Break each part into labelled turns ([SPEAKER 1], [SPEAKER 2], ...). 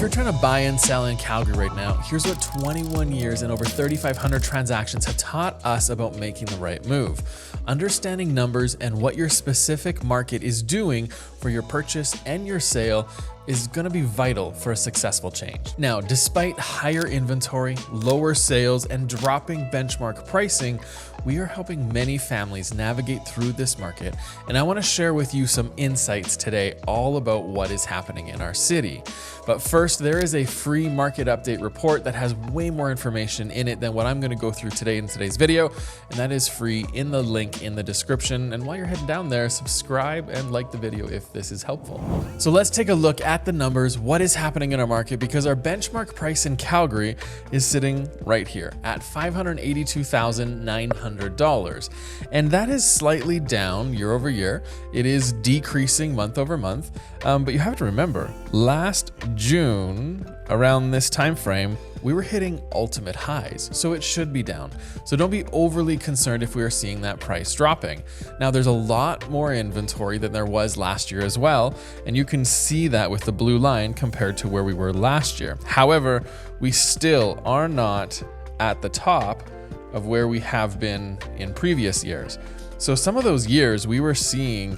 [SPEAKER 1] you're trying to buy and sell in Calgary right now, here's what 21 years and over 3,500 transactions have taught us about making the right move. Understanding numbers and what your specific market is doing for your purchase and your sale is going to be vital for a successful change. Now, despite higher inventory, lower sales, and dropping benchmark pricing, we are helping many families navigate through this market, and I want to share with you some insights today all about what is happening in our city. But first, there is a free market update report that has way more information in it than what I'm going to go through today in today's video, and that is free in the link in the description. And while you're heading down there, subscribe and like the video if this is helpful. So let's take a look at the numbers, what is happening in our market, because our benchmark price in Calgary is sitting right here at $582,900. And that is slightly down year over year. It is decreasing month over month. But you have to remember, last June, around this time frame, we were hitting ultimate highs, so it should be down. So don't be overly concerned if we are seeing that price dropping. Now, there's a lot more inventory than there was last year as well, and you can see that with the blue line compared to where we were last year. However, we still are not at the top of where we have been in previous years. So some of those years we were seeing,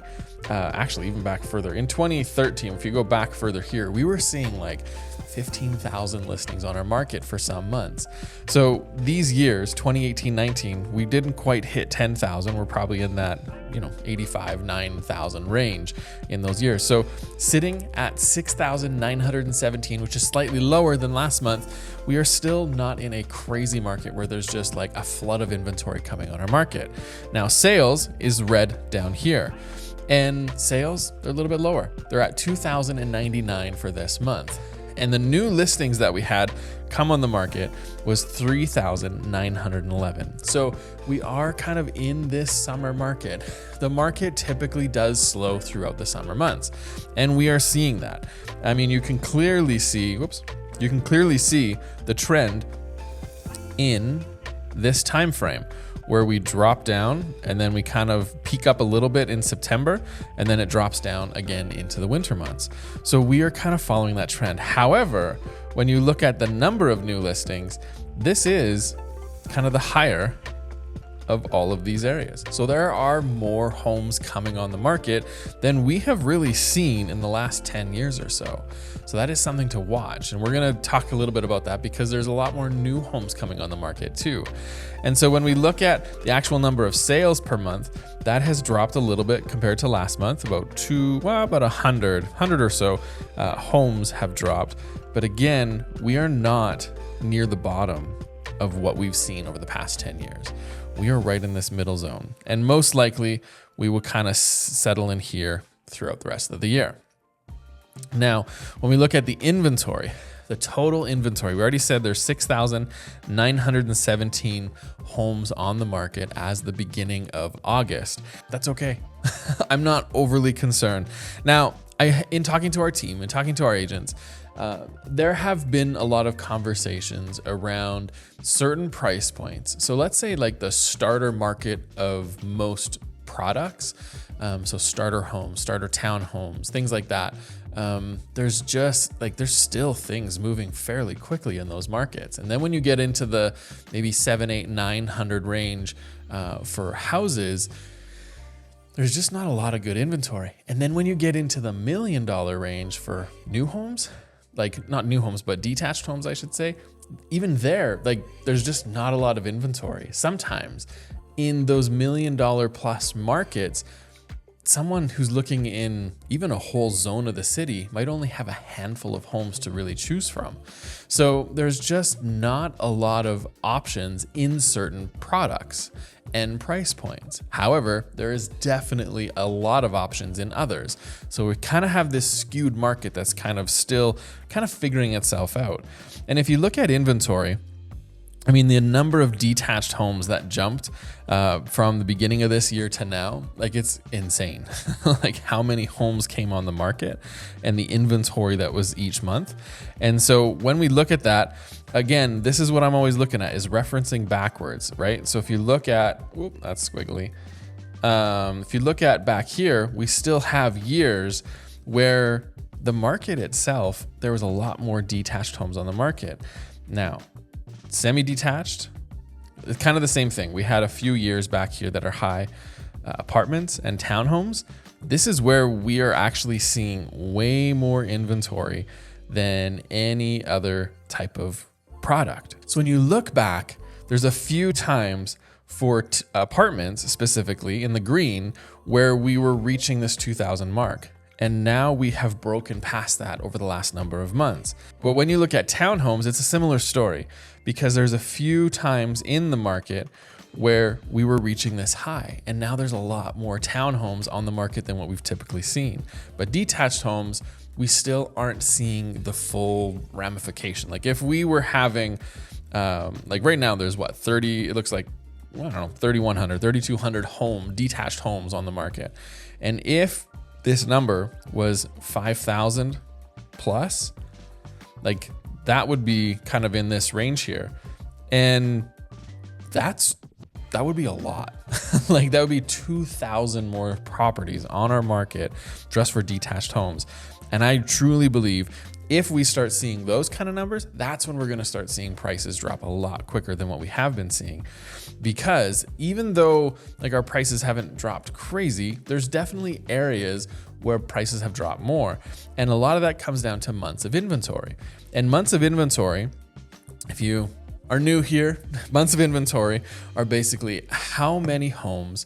[SPEAKER 1] actually even back further, in 2013, if you go back further here, we were seeing like 15,000 listings on our market for some months. So these years, 2018-19, we didn't quite hit 10,000. We're probably in that, 85, 9,000 range in those years. So sitting at 6,917, which is slightly lower than last month, we are still not in a crazy market where there's just like a flood of inventory coming on our market. Now, sales is red down here. And sales, they're a little bit lower. They're at 2,099 for this month. And the new listings that we had come on the market was 3,911. So we are kind of in this summer market. The market typically does slow throughout the summer months, and we are seeing that. I mean, you can clearly see the trend in this time frame, where we drop down and then we kind of peak up a little bit in September, and then it drops down again into the winter months. So we are kind of following that trend. However, when you look at the number of new listings, this is kind of the higher of all of these areas. So there are more homes coming on the market than we have really seen in the last 10 years or so. So that is something to watch. And we're going to talk a little bit about that because there's a lot more new homes coming on the market too. And so when we look at the actual number of sales per month, that has dropped a little bit compared to last month. About 100 or so homes have dropped. But again, we are not near the bottom of what we've seen over the past 10 years. We are right in this middle zone, and most likely we will kind of settle in here throughout the rest of the year. Now, when we look at the inventory, the total inventory, we already said there's 6,917 homes on the market as the beginning of August. That's okay. I'm not overly concerned. Now, in talking to our team and talking to our agents, there have been a lot of conversations around certain price points. So let's say like the starter market of most products. So starter homes, starter townhomes, things like that. There's still things moving fairly quickly in those markets. And then when you get into the maybe 700, 800, 900 range for houses, there's just not a lot of good inventory. And then when you get into the $1 million range for new homes, like not new homes, but detached homes, I should say, even there, like there's just not a lot of inventory. Sometimes in those $1 million plus markets, someone who's looking in even a whole zone of the city might only have a handful of homes to really choose from. So there's just not a lot of options in certain products and price points. However, there is definitely a lot of options in others. So we kind of have this skewed market that's kind of still kind of figuring itself out. And if you look at inventory, I mean, the number of detached homes that jumped from the beginning of this year to now, like it's insane. Like how many homes came on the market and the inventory that was each month. And so when we look at that, again, this is what I'm always looking at, is referencing backwards, right? So if you look at, that's squiggly. If you look at back here, we still have years where the market itself, there was a lot more detached homes on the market. Now, semi-detached, it's kind of the same thing. We had a few years back here that are high apartments and townhomes. This is where we are actually seeing way more inventory than any other type of product. So when you look back, there's a few times for apartments specifically in the green where we were reaching this 2,000 mark. And now we have broken past that over the last number of months. But when you look at townhomes, it's a similar story because there's a few times in the market where we were reaching this high. And now there's a lot more townhomes on the market than what we've typically seen. But detached homes, we still aren't seeing the full ramification. Like if we were having, like right now there's what, 30, it looks like, I don't know, 3,100, 3,200 detached homes on the market. And if this number was 5,000 plus, like that would be kind of in this range here. And that would be a lot. Like that would be 2,000 more properties on our market just for detached homes. And I truly believe if we start seeing those kind of numbers, that's when we're going to start seeing prices drop a lot quicker than what we have been seeing. Because even though like our prices haven't dropped crazy, there's definitely areas where prices have dropped more. And a lot of that comes down to months of inventory. And months of inventory, if you are new here, months of inventory are basically how many homes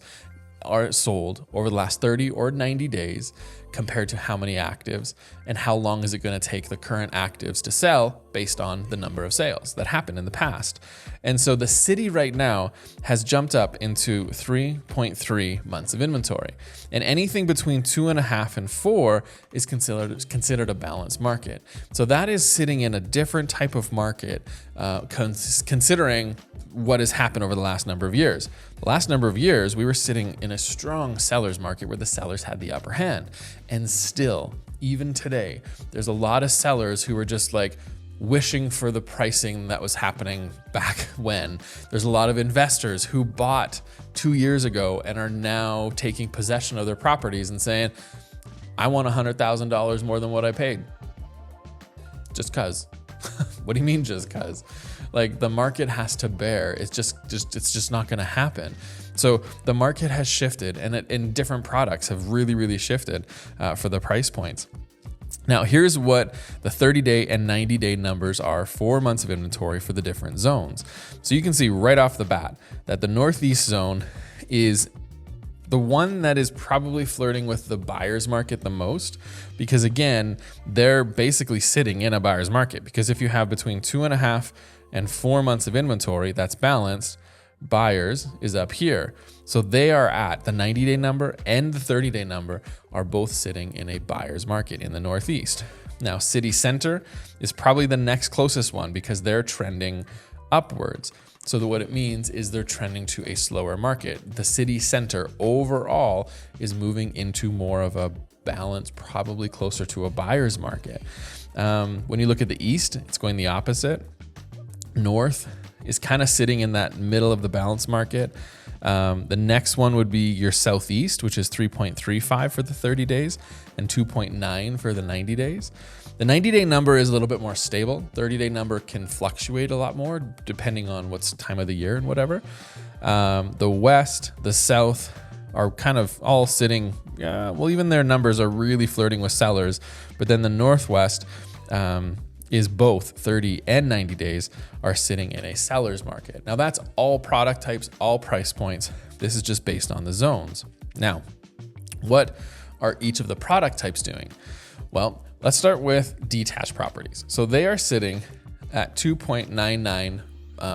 [SPEAKER 1] are sold over the last 30 or 90 days compared to how many actives, and how long is it going to take the current actives to sell based on the number of sales that happened in the past. And so the city right now has jumped up into 3.3 months of inventory, and anything between 2.5 and 4 is considered a balanced market. So that is sitting in a different type of market, considering what has happened over the last number of years. The last number of years, we were sitting in a strong seller's market where the sellers had the upper hand. And still, even today, there's a lot of sellers who are just like wishing for the pricing that was happening back when. There's a lot of investors who bought 2 years ago and are now taking possession of their properties and saying, I want $100,000 more than what I paid. Just cause. What do you mean just cause? Like the market has to bear. It's just not going to happen. So the market has shifted, and different products have really shifted for the price points. Now, here's what the 30-day and 90-day numbers are for months of inventory for the different zones. So you can see right off the bat that the Northeast zone is the one that is probably flirting with the buyer's market the most, because again, they're basically sitting in a buyer's market. Because if you have between 2.5 and 4 months of inventory that's balanced, buyers is up here. So they are at the 90-day number and the 30-day number are both sitting in a buyer's market in the Northeast. Now, city center is probably the next closest one because they're trending upwards. So what it means is they're trending to a slower market. The city center overall is moving into more of a balance, probably closer to a buyer's market. When you look at the east, it's going the opposite. North is kind of sitting in that middle of the balance market. The next one would be your southeast, which is 3.35 for the 30 days and 2.9 for the 90 days. The 90-day number is a little bit more stable. 30-day number can fluctuate a lot more depending on what's time of the year and whatever. The west, the south are kind of all sitting, well, even their numbers are really flirting with sellers. But then the northwest is both 30 and 90 days are sitting in a seller's market. Now that's all product types, all price points. This is just based on the zones. Now, what are each of the product types doing? Well, let's start with detached properties. So they are sitting at 2.99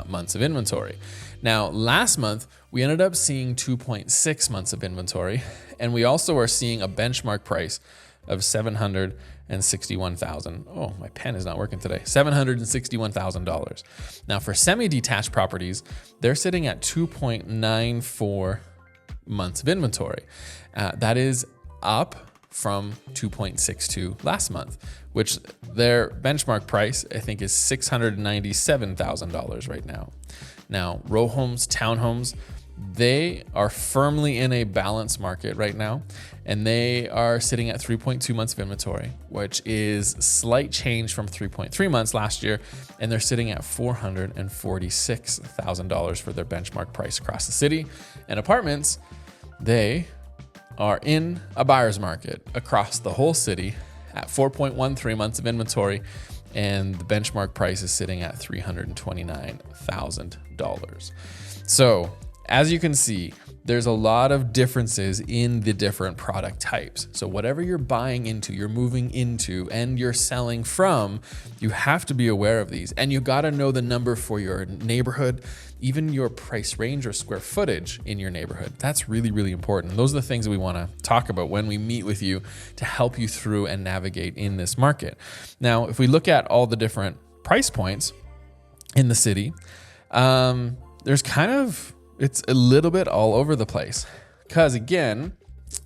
[SPEAKER 1] months of inventory. Now, last month, we ended up seeing 2.6 months of inventory, and we also are seeing a benchmark price of $761,000. Oh, my pen is not working today. $761,000. Now, for semi-detached properties, they're sitting at 2.94 months of inventory. That is up from 2.62 last month, which their benchmark price, I think, is $697,000 right now. Now, row homes, townhomes, they are firmly in a balanced market right now, and they are sitting at 3.2 months of inventory, which is slight change from 3.3 months last year, and they're sitting at $446,000 for their benchmark price across the city. And apartments, they are in a buyer's market across the whole city at 4.13 months of inventory, and the benchmark price is sitting at $329,000. So as you can see, there's a lot of differences in the different product types. So whatever you're buying into, you're moving into, and you're selling from, you have to be aware of these. And you gotta know the number for your neighborhood, even your price range or square footage in your neighborhood. That's really, really important. Those are the things that we wanna talk about when we meet with you to help you through and navigate in this market. Now, if we look at all the different price points in the city, there's kind of, it's a little bit all over the place, because again,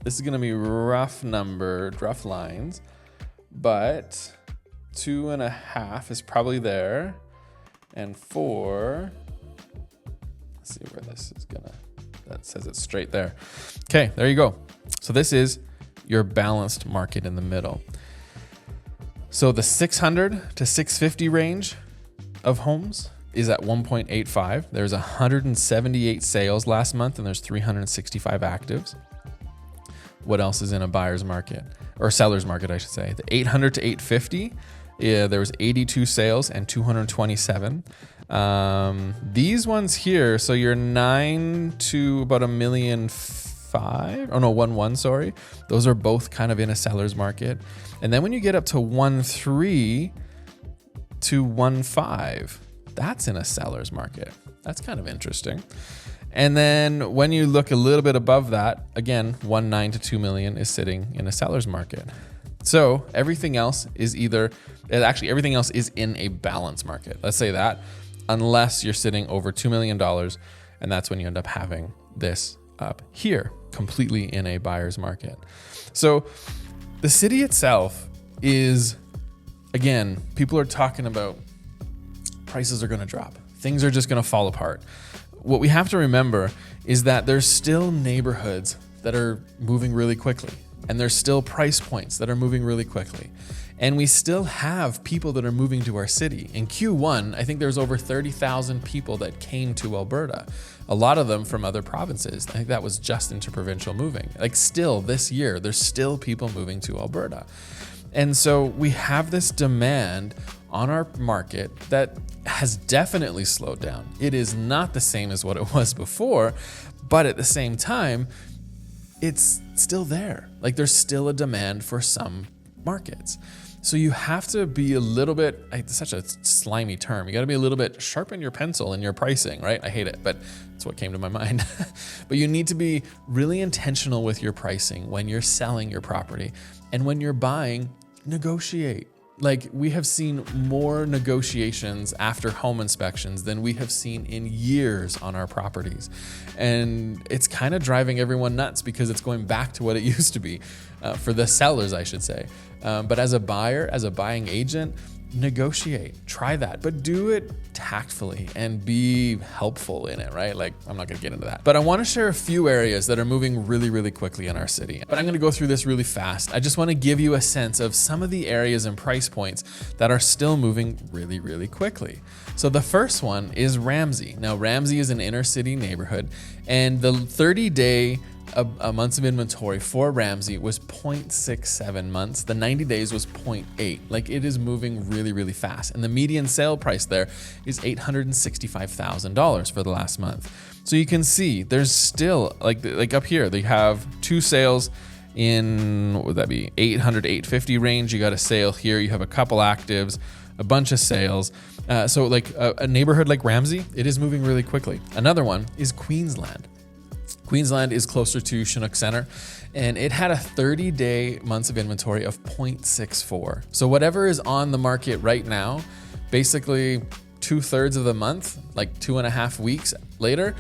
[SPEAKER 1] this is going to be rough lines, but 2.5 is probably there, and 4, let's see where this is gonna, that says it's straight there. Okay, there you go. So this is your balanced market in the middle. So the 600 to 650 range of homes is at 1.85. There's 178 sales last month, and there's 365 actives. What else is in a buyer's market, or seller's market, I should say? The 800 to 850, there was 82 sales and 227. These ones here, so you're 9 to about $1.5 million. Oh no, 1.1, sorry. Those are both kind of in a seller's market. And then when you get up to 1.3 to 1.5, that's in a seller's market. That's kind of interesting. And then when you look a little bit above that, again, 1.9 to 2 million is sitting in a seller's market. So everything else is everything else is in a balanced market. Let's say that, unless you're sitting over $2 million, and that's when you end up having this up here, completely in a buyer's market. So the city itself is, again, people are talking about prices are going to drop. Things are just going to fall apart. What we have to remember is that there's still neighborhoods that are moving really quickly, and there's still price points that are moving really quickly. And we still have people that are moving to our city. In Q1, I think there's over 30,000 people that came to Alberta. A lot of them from other provinces. I think that was just interprovincial moving. Like still this year, there's still people moving to Alberta. And so we have this demand on our market that has definitely slowed down. It is not the same as what it was before, but at the same time, it's still there. Like there's still a demand for some markets. So you have to be a little bit, it's such a slimy term. You got to be a little bit, sharpen your pencil in your pricing, right? I hate it, but it's what came to my mind. But you need to be really intentional with your pricing when you're selling your property. And when you're buying, negotiate. Like we have seen more negotiations after home inspections than we have seen in years on our properties. And it's kind of driving everyone nuts because it's going back to what it used to be for the sellers, I should say. But as a buyer, as a buying agent, negotiate, try that, but do it tactfully and be helpful in it, right? Like I'm not gonna get into that, but I wanna share a few areas that are moving really, really quickly in our city. But I'm gonna go through this really fast. I just wanna give you a sense of some of the areas and price points that are still moving really, really quickly. So the first one is Ramsey. Now Ramsey is an inner city neighborhood, and the 30-day months of inventory for Ramsey was 0.67 months. The 90 days was 0.8. Like it is moving really, really fast. And the median sale price there is $865,000 for the last month. So you can see there's still like up here, they have 2 sales in, what would that be? 800 to 850 range. You got a sale here. You have a couple actives, a bunch of sales. So like a neighborhood like Ramsey, it is moving really quickly. Another one is Queensland. Queensland is closer to Chinook Center, and it had a 30-day months of inventory of 0.64. So whatever is on the market right now, basically 2/3 of the month, like 2.5 weeks later,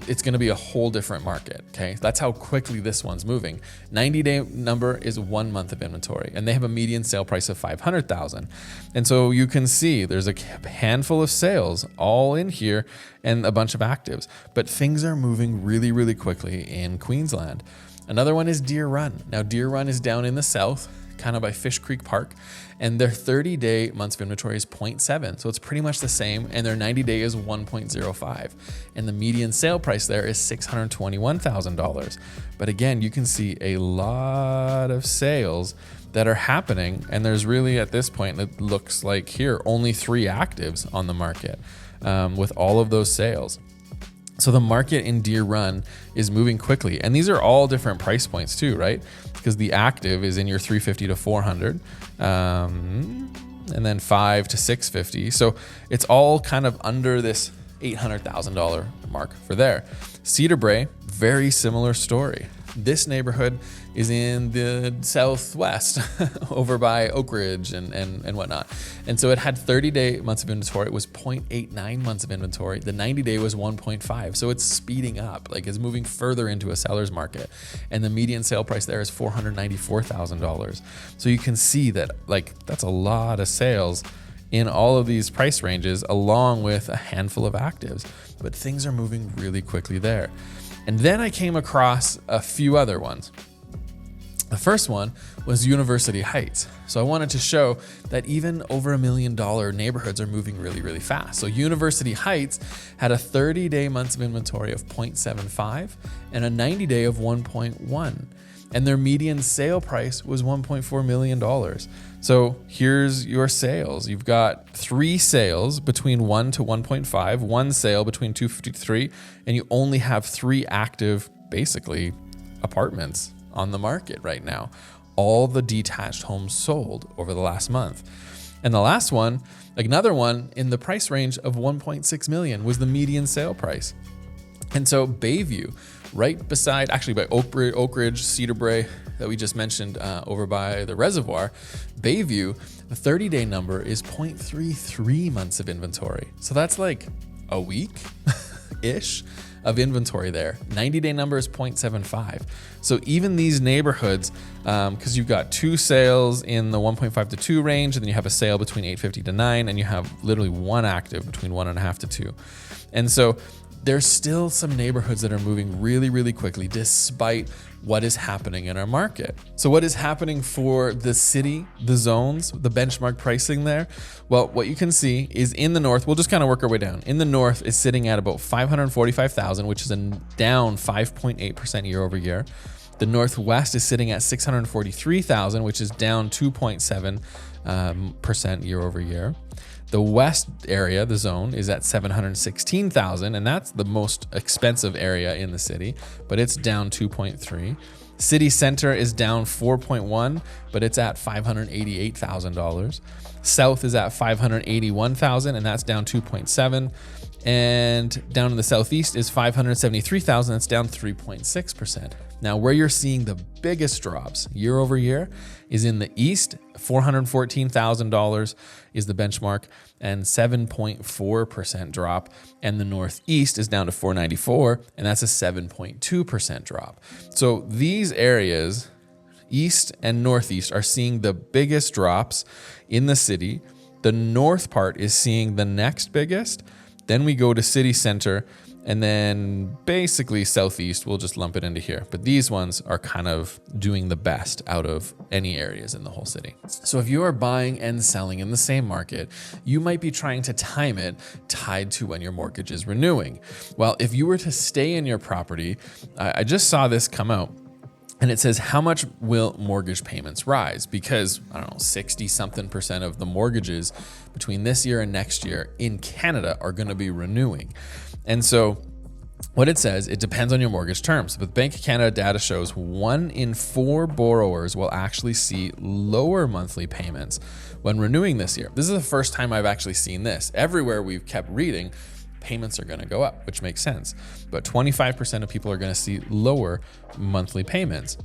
[SPEAKER 1] it's going to be a whole different market. Okay. That's how quickly this one's moving. 90-day number is 1 month of inventory, and they have a median sale price of $500,000. And so you can see there's a handful of sales all in here and a bunch of actives, but things are moving really, really quickly in Queensland. Another one is Deer Run. Now, Deer Run is down in the south, kind of by Fish Creek Park, and their 30-day months of inventory is 0.7. So it's pretty much the same, and their 90-day is 1.05. And the median sale price there is $621,000. But again, you can see a lot of sales that are happening, and there's really, at this point, it looks like here, only 3 actives on the market with all of those sales. So the market in Deer Run is moving quickly, and these are all different price points too, right? Because the active is in your 350 to 400, and then 5 to 650. So it's all kind of under this $800,000 mark for there. Cedar Brae, very similar story. This neighborhood is in the southwest over by Oak Ridge and whatnot. And so it had 30-day months of inventory. It was 0.89 months of inventory. The 90-day was 1.5. So it's speeding up, like it's moving further into a seller's market. And the median sale price there is $494,000. So you can see that, like, that's a lot of sales in all of these price ranges, along with a handful of actives. But things are moving really quickly there. And then I came across a few other ones. The first one was University Heights. So I wanted to show that even over $1 million neighborhoods are moving really, really fast. So University Heights had a 30-day months of inventory of 0.75 and a 90-day of 1.1. And their median sale price was $1.4 million. So here's your sales. You've got 3 sales between 1 to 1.5, 1 sale between 250 to 3, and you only have 3 active, basically, apartments on the market right now. All the detached homes sold over the last month. And the last one, another one in the price range of 1.6 million was the median sale price. And so Bayview, right beside, actually by Oak Ridge, Cedar Brae that we just mentioned over by the reservoir, Bayview, the 30-day number is 0.33 months of inventory. So that's like a week-ish of inventory there. 90-day number is 0.75. So even these neighborhoods, because you've got 2 sales in the 1.5 to 2 range, and then you have a sale between 850 to 9, and you have literally 1 active between 1.5 to 2. And so there's still some neighborhoods that are moving really, really quickly despite what is happening in our market. So what is happening for the city, the zones, the benchmark pricing there? Well, what you can see is in the north, we'll just kind of work our way down. In the north is sitting at about 545,000, which is down 5.8% year over year. The northwest is sitting at 643,000, which is down 2.7% year over year. The west area, the zone, is at 716,000, and that's the most expensive area in the city, but it's down 2.3. City center is down 4.1, but it's at $588,000. South is at 581,000, and that's down 2.7. And down in the southeast is 573,000. That's down 3.6%. Now, where you're seeing the biggest drops year over year is in the east. $414,000 is the benchmark, and 7.4% drop. And the northeast is down to 494, and that's a 7.2% drop. So these areas, east and northeast, are seeing the biggest drops in the city. The north part is seeing the next biggest. Then we go to city center, and then basically southeast, we'll just lump it into here. But these ones are kind of doing the best out of any areas in the whole city. So if you are buying and selling in the same market, you might be trying to time it tied to when your mortgage is renewing. Well, if you were to stay in your property, I just saw this come out. And it says, how much will mortgage payments rise? Because, 60-something% of the mortgages between this year and next year in Canada are going to be renewing. And so what it says, it depends on your mortgage terms. But Bank of Canada data shows 1 in 4 borrowers will actually see lower monthly payments when renewing this year. This is the first time I've actually seen this. Everywhere we've kept reading, payments are going to go up, which makes sense. But 25% of people are going to see lower monthly payments.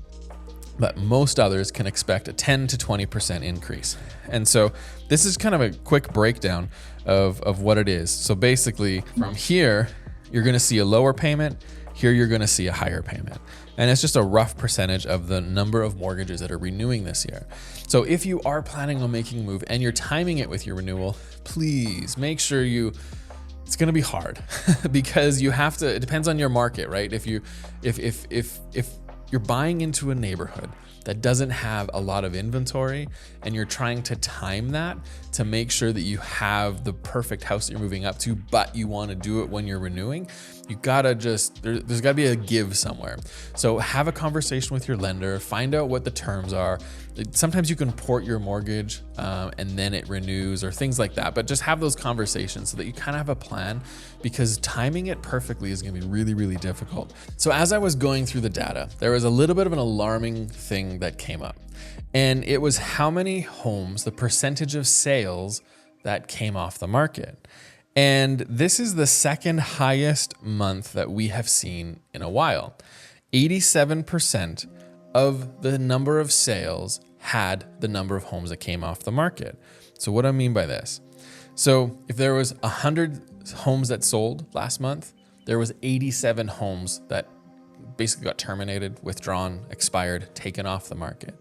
[SPEAKER 1] But most others can expect a 10 to 20% increase. And so this is kind of a quick breakdown of what it is. So basically from here you're going to see a lower payment. Here you're going to see a higher payment. And it's just a rough percentage of the number of mortgages that are renewing this year. So if you are planning on making a move and you're timing it with your renewal, please make sure it's going to be hard because you have to, it depends on your market, right? If you're buying into a neighborhood that doesn't have a lot of inventory and you're trying to time that to make sure that you have the perfect house that you're moving up to, but you want to do it when you're renewing, you gotta there's gotta be a give somewhere. So have a conversation with your lender, find out what the terms are. Sometimes you can port your mortgage and then it renews or things like that, but just have those conversations so that you kind of have a plan, because timing it perfectly is gonna be really, really difficult. So as I was going through the data, there was a little bit of an alarming thing that came up, and it was how many homes, the percentage of sales that came off the market. And this is the second highest month that we have seen in a while. 87% of the number of sales had the number of homes that came off the market. So what do I mean by this? So if there was 100 homes that sold last month, there was 87 homes that basically got terminated, withdrawn, expired, taken off the market.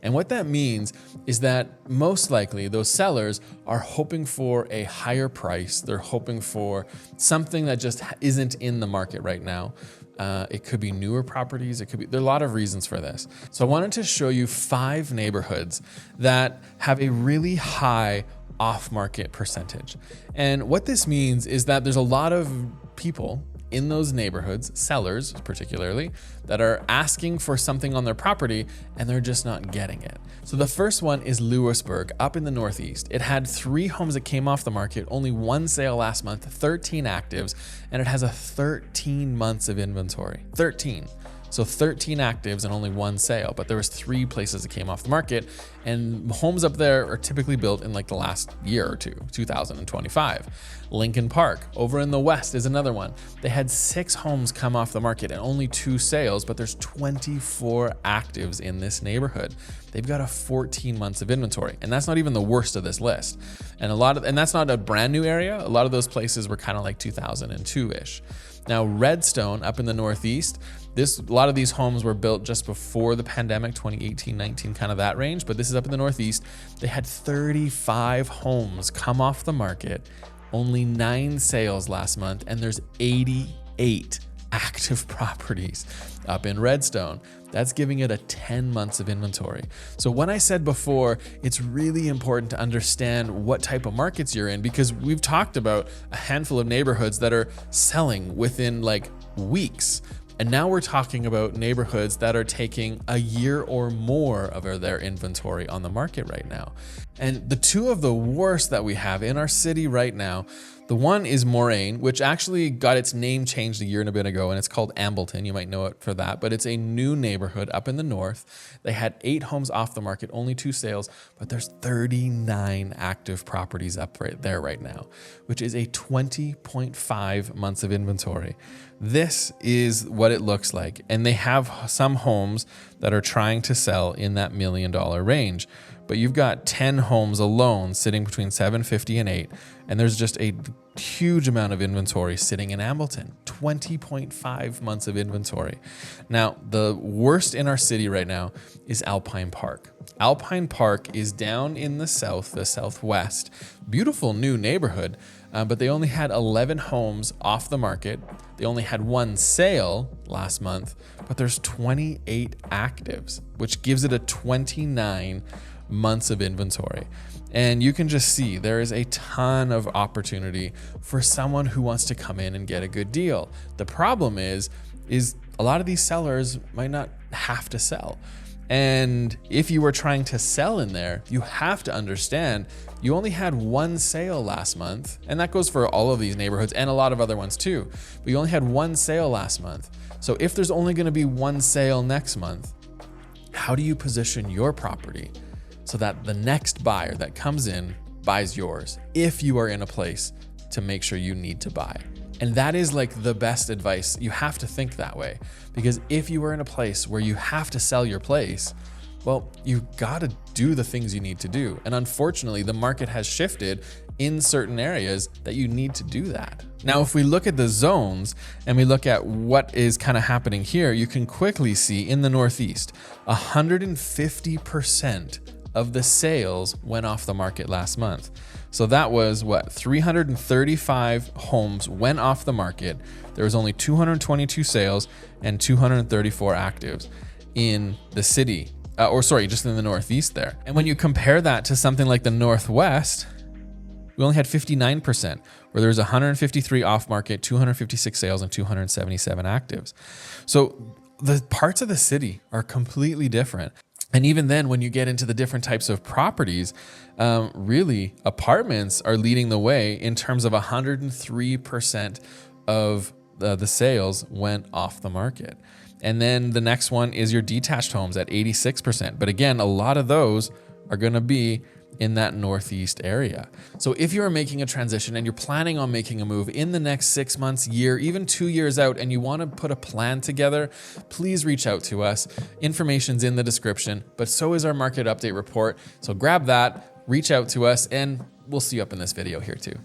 [SPEAKER 1] And what that means is that most likely those sellers are hoping for a higher price. They're hoping for something that just isn't in the market right now. It could be newer properties. There are a lot of reasons for this. So I wanted to show you 5 neighborhoods that have a really high off-market percentage. And what this means is that there's a lot of people in those neighborhoods, sellers particularly, that are asking for something on their property and they're just not getting it. So the first one is Lewisburg up in the Northeast. It had 3 homes that came off the market, only 1 sale last month, 13 actives, and it has a 13 months of inventory. 13. So 13 actives and only 1 sale, but there was 3 places that came off the market, and homes up there are typically built in like the last year or two, 2025. Lincoln Park over in the West is another one. They had 6 homes come off the market and only 2 sales, but there's 24 actives in this neighborhood. They've got a 14 months of inventory, and that's not even the worst of this list. And that's not a brand new area. A lot of those places were kind of like 2002-ish. Now, Redstone up in the Northeast, a lot of these homes were built just before the pandemic, 2018, 19, kind of that range, but this is up in the Northeast. They had 35 homes come off the market, only 9 sales last month, and there's 88 active properties up in Redstone. That's giving it a 10 months of inventory. So when I said before, it's really important to understand what type of markets you're in, because we've talked about a handful of neighborhoods that are selling within like weeks. And now we're talking about neighborhoods that are taking a year or more of their inventory on the market right now. And the 2 of the worst that we have in our city right now, the one is Moraine, which actually got its name changed a year and a bit ago, and it's called Ambleton. You might know it for that, but it's a new neighborhood up in the north. They had 8 homes off the market, only 2 sales, but there's 39 active properties up right there right now, which is a 20.5 months of inventory. This is what it looks like. And they have some homes that are trying to sell in that $1 million range, but you've got 10 homes alone sitting between $750,000 and $8,000, and there's just a huge amount of inventory sitting in Ambleton, 20.5 months of inventory. Now, the worst in our city right now is Alpine Park. Alpine Park is down in the southwest, beautiful new neighborhood, but they only had 11 homes off the market. They only had 1 sale last month, but there's 28 actives, which gives it a 29 months of inventory. And you can just see there is a ton of opportunity for someone who wants to come in and get a good deal. The problem is a lot of these sellers might not have to sell. And if you were trying to sell in there, you have to understand you only had 1 sale last month, and that goes for all of these neighborhoods and a lot of other ones too. But you only had 1 sale last month. So if there's only going to be 1 sale next month, how do you position your property so that the next buyer that comes in buys yours, if you are in a place to make sure you need to buy? And that is like the best advice. You have to think that way, because if you are in a place where you have to sell your place, Well, you gotta do the things you need to do. And unfortunately, the market has shifted in certain areas that you need to do that. Now, if we look at the zones and we look at what is kind of happening here, you can quickly see in the Northeast, 150% of the sales went off the market last month. So that was what, 335 homes went off the market. There was only 222 sales and 234 actives in the city, just in the Northeast there. And when you compare that to something like the Northwest, we only had 59%, where there's 153 off market, 256 sales, and 277 actives. So the parts of the city are completely different. And even then, when you get into the different types of properties, really apartments are leading the way in terms of 103% of the sales went off the market. And then the next one is your detached homes at 86%. But again, a lot of those are going to be in that Northeast area. So if you're making a transition and you're planning on making a move in the next 6 months, year, even 2 years out, and you want to put a plan together, please reach out to us. Information's in the description, but so is our market update report. So grab that, reach out to us, and we'll see you up in this video here too.